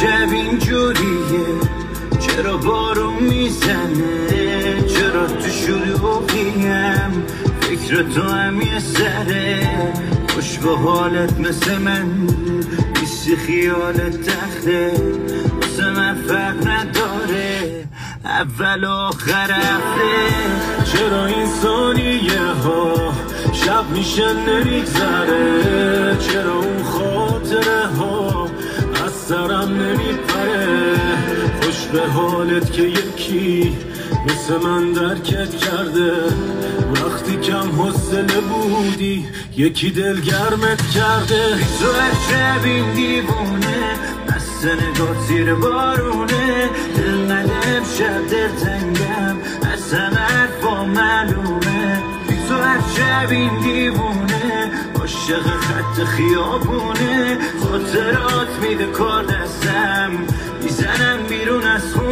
شب اینجوریه؟ چرا بارون میزنه؟ چرا تو شلوغیم؟ فکر تو هم یه سره خوش به حالت مثل من بیستی خیالت تخته واسه من فرق نداره اول آخر هفته. چرا این ثانیه ها شب میشه نمیگذره؟ چرا اون خاطره ها از سرم نمیپره؟ خوش به حالت که یکی مثل من درکت کرده وقتی کم حوصله بودی یکی دلگرمت کرده. تو هر شب این دیوونه مست نگاه زیر بارونه دل ندم شب دلتنگم از همه حرفا معلومه. تو هر شب این دیوونه عاشق خط خیابونه خاطرات میده کار دستم میزنم بیرون از خونه.